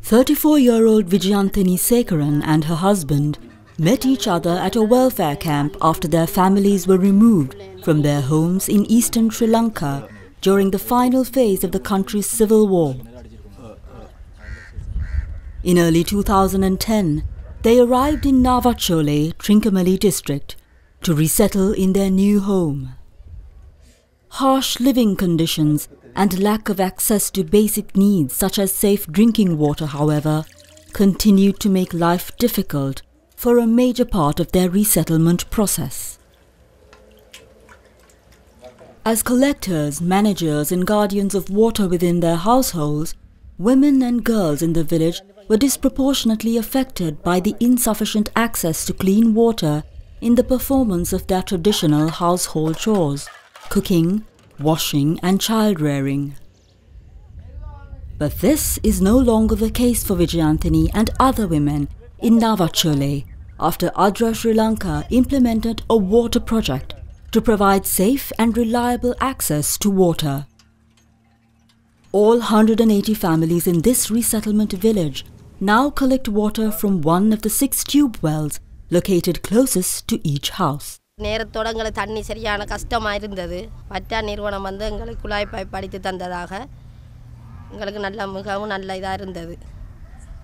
34-year-old Vijayanthini Sekaran and her husband met each other at a welfare camp after their families were removed from their homes in eastern Sri Lanka during the final phase of the country's civil war. In early 2010, they arrived in Navachole, Trincomalee district, to resettle in their new home. Harsh living conditions and lack of access to basic needs such as safe drinking water, however, continued to make life difficult for a major part of their resettlement process. As collectors, managers and guardians of water within their households, women and girls in the village were disproportionately affected by the insufficient access to clean water in the performance of their traditional household chores, cooking, washing and child-rearing. But this is no longer the case for Vijayanthini and other women in Navachole after ADRA Sri Lanka implemented a water project to provide safe and reliable access to water. All 180 families in this resettlement village now collect water from one of the 6 tube wells located closest to each house. நேரத்தோட எங்களுக்கு தண்ணி சரியான கஷ்டமா இருந்தது. பட்டா நிறுவனம் வந்து எங்களுக்கு குழாய் பைப் அடித்து தந்ததாக எங்களுக்கு மிகவும் நல்ல இதா இருந்தது.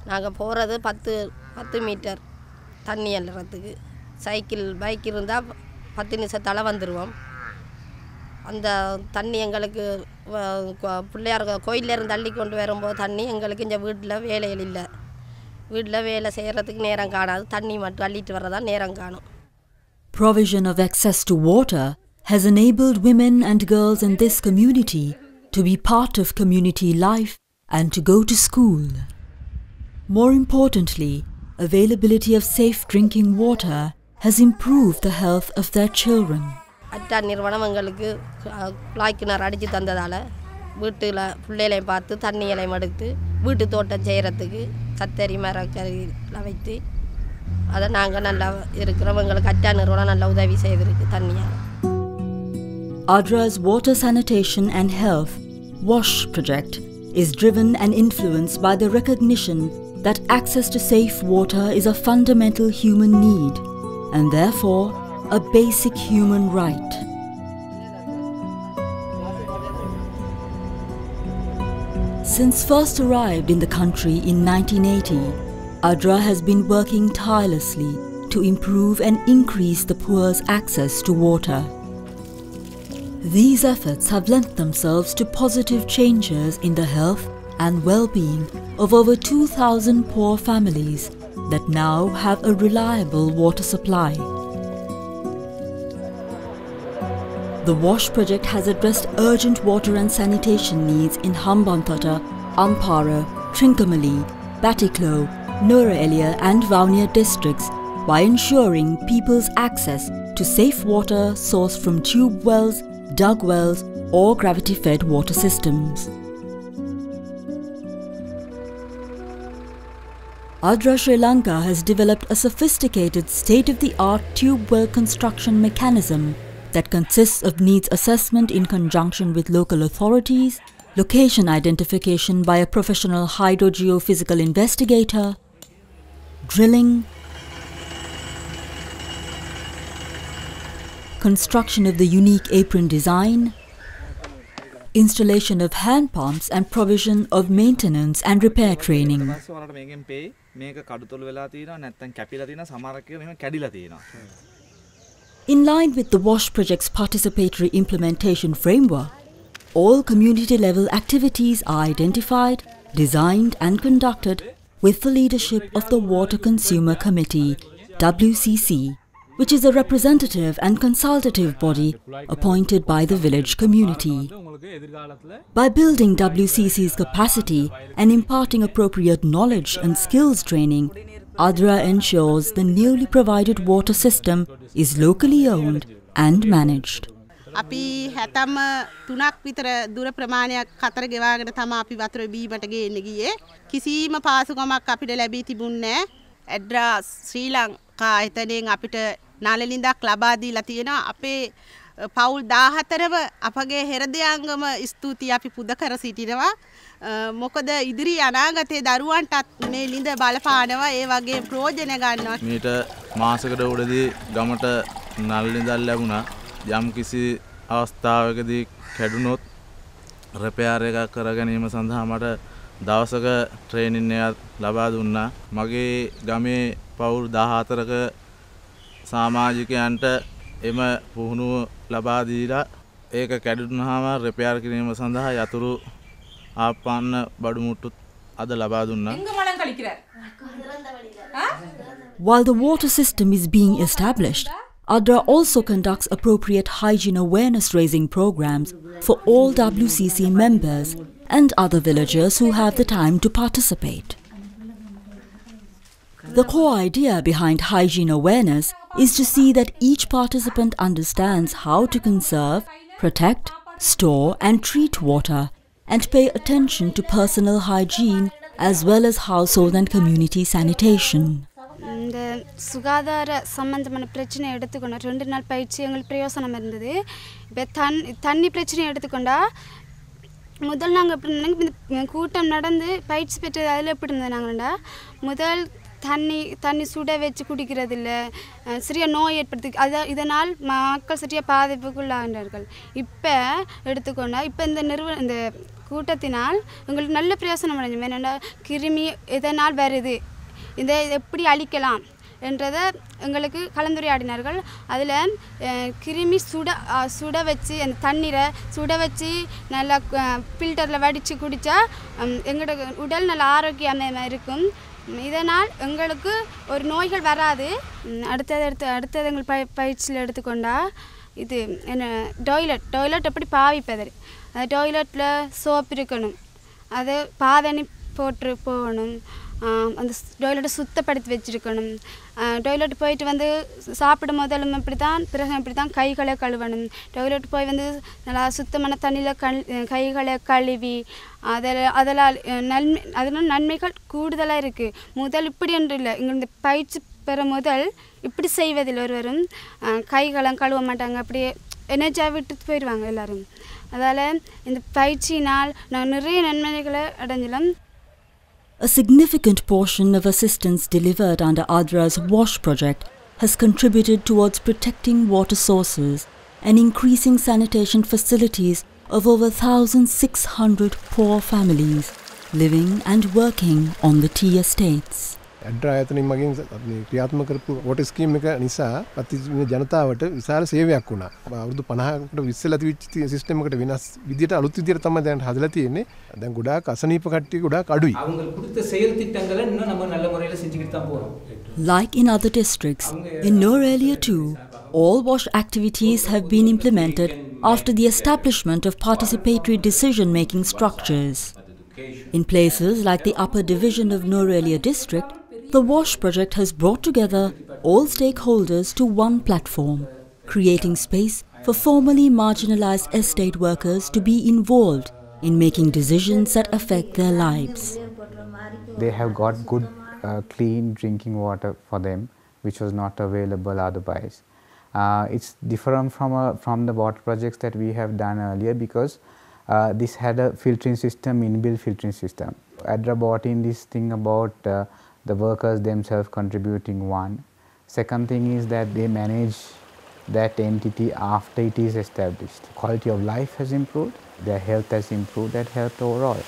நாங்க போறது 10 மீட்டர் தண்ணி அள்ளறதுக்கு சைக்கிள் பைக் இருந்தா 10 நிமிஷத்தால வந்துருவோம். அந்த தண்ணி எங்களுக்கு பிள்ளையார் கோயில்ல இருந்து தள்ளி கொண்டு வரும்போது தண்ணி எங்களுக்கு இந்த வீட்ல வேலைகள் இல்ல. வீட்ல வேலை செய்யறதுக்கு நேரம் காணாது. தண்ணி மட்டும் அள்ளிட்டு வரதா நேரம் காணும். Provision of access to water has enabled women and girls in this community to be part of community life and to go to school. More importantly, availability of safe drinking water has improved the health of their children. அட்டா நிறுவனம் எங்களுக்கு குழாய்க்கிணறு அடிச்சு தந்ததால வீட்டுல பிள்ளைகளை பார்த்து தண்ணிகளை எடுத்து வீட்டு தோட்டம் செய்யறதுக்கு கத்தரி மரக்கறிகளை வைத்து அத நாங்க நல்லா இருக்கிறோம். எங்களுக்கு அட்டா நிறுவனம் நல்ல உதவி செய்திருக்கு தண்ணியா. ADRA's Water Sanitation and Health WASH project is driven and influenced by the recognition that access to safe water is a fundamental human need and therefore a basic human right. Since first arrived in the country in 1980, ADRA has been working tirelessly to improve and increase the poor's access to water. These efforts have lent themselves to positive changes in the health and well-being of over 2,000 poor families that now have a reliable water supply. The WASH project has addressed urgent water and sanitation needs in Hambantota, Ampara, Trincomalee, Batticaloa, Nuwara Eliya and Vavuniya districts by ensuring people's access to safe water sourced from tube wells, dug wells or gravity-fed water systems. ADRA Sri Lanka has developed a sophisticated state-of-the-art tube well construction mechanism that consists of needs assessment in conjunction with local authorities, location identification by a professional hydrogeophysical investigator, drilling, construction of the unique apron design, installation of hand pumps and provision of maintenance and repair training. In line with the WASH project's participatory implementation framework, all community-level activities are identified, designed and conducted with the leadership of the Water Consumer Committee, WCC, which is a representative and consultative body appointed by the village community. By building WCC's capacity and imparting appropriate knowledge and skills training, ADRA ensures the newly provided water system is locally owned and managed. අපි 73ක් විතර දුර ප්‍රමාණයක් කතර ගෙවාගෙන තමයි අපි වතුර බීමට ගේන්න ගියේ. කිසිම පාසුකමක් අපිට ලැබී තිබුණේ නැහැ. ඇඩ්‍රා ශ්‍රී ලංකා එතනින් අපිට නාලලින්දක් ලබා දීලා තියෙනවා. අපේ පවුල් 14ව අපගේ හෙරදයාංගම ස්තුතියි අපි පුද කර සිටිනවා. මොකද ඉදිරි අනාගතයේ දරුවන්ටත් මේ ලිඳ බලපානවා ඒ වගේ ප්‍රයෝජන ගන්නවා. මීට මාසයකට උඩදී ගමට නල් ලිඳක් ලැබුණා. යම් කිසි අවස්ථාවකදී කැඩුනොත් රිපෙයාර් එකක් කර ගැනීම සඳහා මට දවසක ට්‍රේනින් එකක් ලබා දුන්නා. මගේ ගමේ පවුල් 14ක සමාජිකයන්ට එම පුහුණුව ලබා දීලා ඒක කැඩුනහම රිපෙයාර් කිරීම සඳහා යතුරු ආපන්න බඩු මුට්ටුත් අද ලබා දුන්නා. While the water system is being established, ADRA also conducts appropriate hygiene awareness raising programs for all WCC members and other villagers who have the time to participate. The core idea behind hygiene awareness is to see that each participant understands how to conserve, protect, store and treat water and pay attention to personal hygiene as well as household and community sanitation. இந்த சுகாதார சம்பந்தமான பிரச்சனை எடுத்துக்கொண்டா 2 நாள் பயிற்சி எங்களுக்கு பிரயோசனம் இருந்தது. இப்போ தண்ணி பிரச்சனை எடுத்துக்கொண்டா முதல் நாங்கள் எப்படி இந்த கூட்டம் நடந்து பயிற்சி பெற்றது அதில் எப்படி இருந்தது நாங்கள்டா முதல் தண்ணி சுட வச்சு குடிக்கிறது இல்லை சிறிய நோய் ஏற்படுத்தி இதனால் மக்கள் சிறிய பாதிப்புக்குள்ளாகின்றார்கள். இப்போ எடுத்துக்கொண்டா இப்போ இந்த கூட்டத்தினால் எங்களுக்கு நல்ல பிரயோசனம் அடைஞ்சோம். என்னென்னா கிருமி இதனால் வருது இதை எப்படி அழிக்கலாம் என்றதை எங்களுக்கு கலந்துரையாடினார்கள். அதில் கிருமி சுட வச்சு அந்த தண்ணீரை சுட வச்சு நல்லா ஃபில்டரில் வடித்து குடித்தா எங்களோட உடல் நல்ல ஆரோக்கியமாக இருக்கும். இதனால் எங்களுக்கு ஒரு நோய்கள் வராது. அடுத்தது எங்கள் பயிற்சியில் எடுத்துக்கொண்டா இது என்ன டாய்லெட் எப்படி பாவிப்பது அந்த டாய்லெட்டில் சோப்பு இருக்கணும் அது பாதணி போட்டு போகணும் அந்த டாய்லெட்டை சுத்தப்படுத்தி வச்சுருக்கணும். டாய்லெட் போயிட்டு வந்து சாப்பிடும் முதலும் பிறகு இப்படி தான் கைகளை கழுவணும். டாய்லெட் போய் வந்து நல்லா சுத்தமான தண்ணியில் கைகளை கழுவி அதனால் நன்மைகள் கூடுதலாக இருக்குது. முதல் இப்படி என்று இல்லை இந்த பயிற்சி பெற முதல் இப்படி செய்வதில் ஒருவரும் கைகளை கழுவ மாட்டாங்க. அப்படியே எனர்ஜியாக விட்டு போயிடுவாங்க எல்லோரும். அதால் இந்த பயிற்சியினால் நான் நிறைய நன்மைகளை அடைஞ்சலாம். A significant portion of assistance delivered under ADRA's WASH project has contributed towards protecting water sources and increasing sanitation facilities of over 1,600 poor families living and working on the tea estates. ADRA ආයතනයෙන් මගෙන් ක්‍රියාත්මක කරපු water scheme එක නිසා පත්තිජන ජනතාවට විශාල සේවයක් වුණා. අවුරුදු 50කට විශ්සලා තිබිච්ච සිස්ටම් එකට වෙනස් විදියට අලුත් විදියට තමයි දැන් හදලා තියෙන්නේ. දැන් ගොඩාක් අසනීප කට්ටිය ගොඩාක් අඩුයි. அவங்களுக்கு கொடுத்த செயல் திட்டங்களை இன்னும் நம்ம நல்ல முறையில் செஞ்சுக்கிட்டு தான் போறோம். Like in other districts, in Norelia too, all WASH activities have been implemented after the establishment of participatory decision-making structures. In places like the upper division of Norelia district, the WASH project has brought together all stakeholders to one platform, creating space for formerly marginalized estate workers to be involved in making decisions that affect their lives. They have got good, clean drinking water for them, which was not available otherwise. It's different from the water projects that we have done earlier because this had a filtering system, inbuilt filtering system. ADRA brought in this thing about the workers themselves contributing one. Second thing is that they manage that entity after it is established. Quality of life has improved, their health has improved, that helped overall.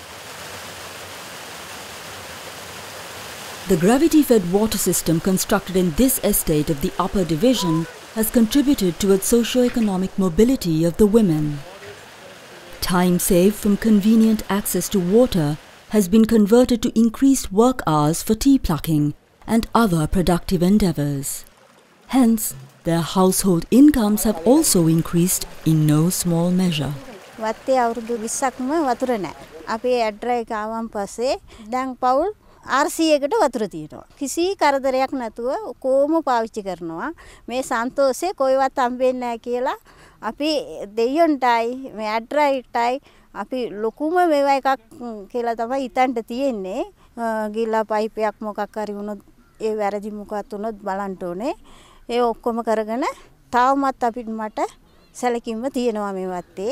The gravity-fed water system constructed in this estate of the upper division has contributed towards socio-economic mobility of the women. Time saved from convenient access to water has been converted to increased work hours for tea plucking and other productive endeavours. Hence, their household incomes have also increased in no small measure. වත්තේ අවුරුදු 20ක්ම වතුර නැහැ. අපි ADRA එක ආවන් පස්සේ දැන් පවුල් RC එකට වතුර තියෙනවා. කිසි කරදරයක් නැතුව කොහොම පාවිච්චි කරනවා. මේ සන්තෝෂේ කොයිවත් හම්බෙන්නේ නැහැ කියලා අපි දෙයියන්ටයි මේ ADRAටයි අපි ලොකුම මේවා එකක් කියලා තමයි හිතන්න තියෙන්නේ. ගිලා පයිපයක් මොකක් හරි වුණොත් ඒ වැරදි මොකක්ද වුණොත් බලන්න ඕනේ. ඒ ඔක්කොම කරගෙන තාමත් අපිට මට සැලකින්ම තියෙනවා මේ වත්තේ.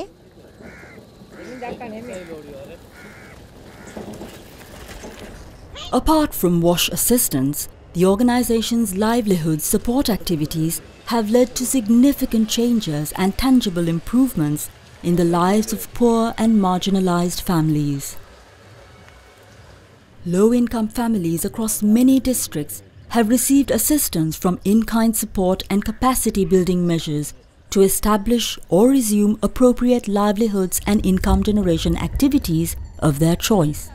Apart from WASH assistance, the organization's livelihood support activities have led to significant changes and tangible improvements in the lives of poor and marginalized families. Low-income families across many districts have received assistance from in-kind support and capacity-building measures to establish or resume appropriate livelihoods and income generation activities of their choice.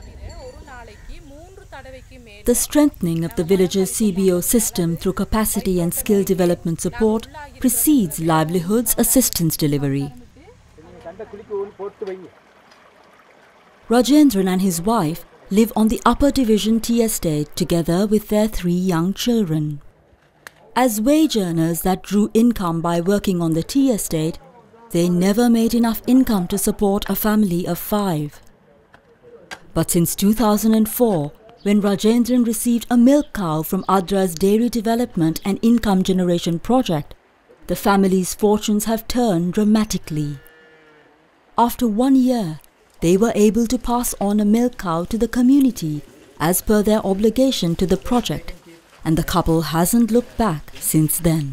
The strengthening of the village's CBO system through capacity and skill development support precedes livelihoods assistance delivery. Rajendran and his wife live on the upper division tea estate together with their 3 young children. As wage earners that drew income by working on the tea estate, they never made enough income to support a family of 5. But since 2004, when Rajendran received a milk cow from Adra's Dairy Development and Income Generation Project, the family's fortunes have turned dramatically. After 1 year, they were able to pass on a milk cow to the community as per their obligation to the project, and the couple hasn't looked back since then.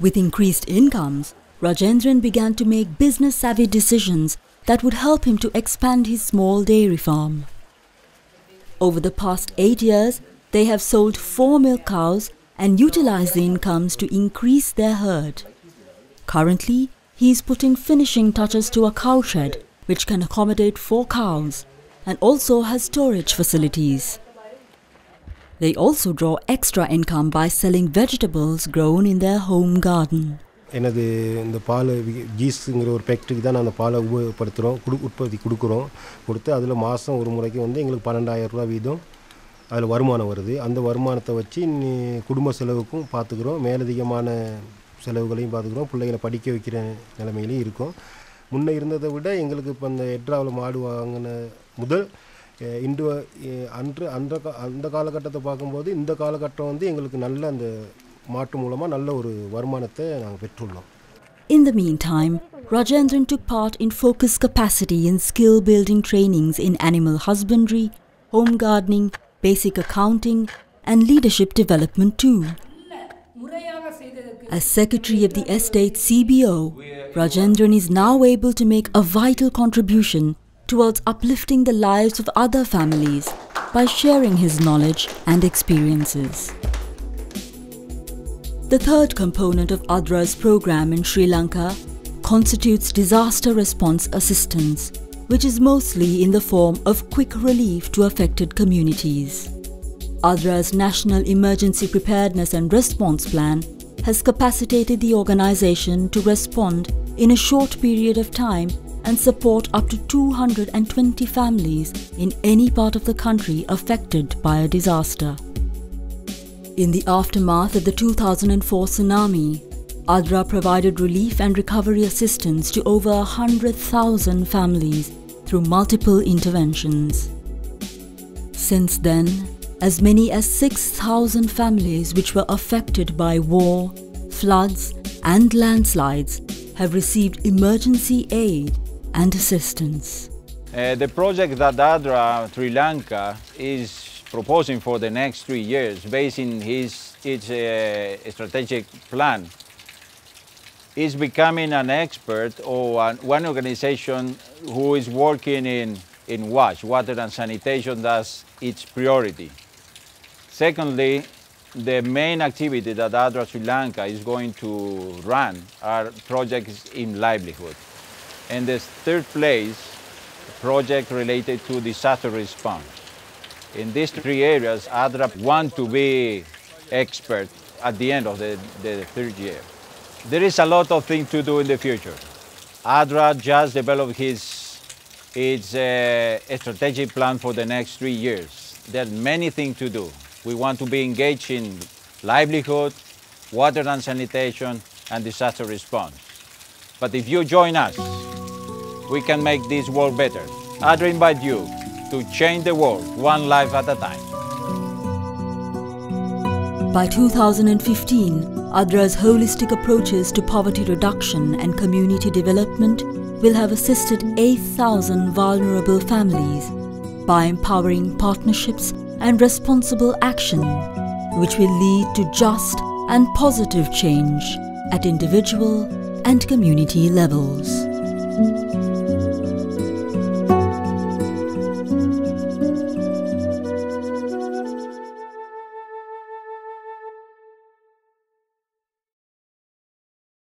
With increased incomes, Rajendran began to make business-savvy decisions that would help him to expand his small dairy farm. Over the past 8 years, they have sold 4 milk cows and utilized the incomes to increase their herd. Currently, he is putting finishing touches to a cowshed which can accommodate 4 cows and also has storage facilities. They also draw extra income by selling vegetables grown in their home garden. எனது இந்த பால் ஜீஸுங்கிற ஒரு ஃபேக்ட்ரிக்கு தான் நான் அந்த பாலை உபயோகப்படுத்துகிறோம் உற்பத்தி கொடுத்து அதில் மாதம் ஒரு முறைக்கு வந்து எங்களுக்கு 12,000 ரூபா வீதம் அதில் வருமானம் வருது. அந்த வருமானத்தை வச்சு குடும்ப செலவுக்கும் பார்த்துக்கிறோம், மேலதிகமான செலவுகளையும் பார்த்துக்கிறோம், பிள்ளைகளை படிக்க வைக்கிற நிலைமையிலையும் இருக்கும். முன்னே இருந்ததை விட எங்களுக்கு இப்போ அந்த எட்ராவில் மாடு வாங்கின முதல் இன்று அந்த காலகட்டத்தை பார்க்கும்போது இந்த காலகட்டம் வந்து எங்களுக்கு நல்ல அந்த மாட்டு மூலமாக நல்ல ஒரு வருமானத்தை நாங்கள் பெற்றுள்ளோம். In the meantime, Rajendran took part in focused capacity and skill-building trainings in animal husbandry, home gardening, basic accounting and leadership development too. As secretary of the estate CBO, Rajendran is now able to make a vital contribution towards uplifting the lives of other families by sharing his knowledge and experiences. The third component of ADRA's program in Sri Lanka constitutes disaster response assistance, which is mostly in the form of quick relief to affected communities. ADRA's National Emergency Preparedness and Response Plan has capacitated the organization to respond in a short period of time and support up to 220 families in any part of the country affected by a disaster. In the aftermath of the 2004 tsunami, ADRA provided relief and recovery assistance to over 100,000 families through multiple interventions. Since then, as many as 6,000 families which were affected by war, floods and landslides have received emergency aid and assistance. The project that ADRA Sri Lanka is proposing for the next 3 years, based in its strategic plan, is becoming an expert or one organization who is working in WASH, water and sanitation, that's its priority. Secondly, the main activity that ADRA Sri Lanka is going to run are projects in livelihood. And the third place, project related to disaster response. In these 3 areas, ADRA want to be expert at the end of the 3rd year. There is a lot of things to do in the future. ADRA just developed its strategic plan for the next 3 years. There are many things to do. We want to be engaged in livelihood, water and sanitation, and disaster response. But if you join us, we can make this world better. ADRA invite you to change the world one life at a time. By 2015, ADRA's holistic approaches to poverty reduction and community development will have assisted 8,000 vulnerable families by empowering partnerships and responsible action, which will lead to just and positive change at individual and community levels.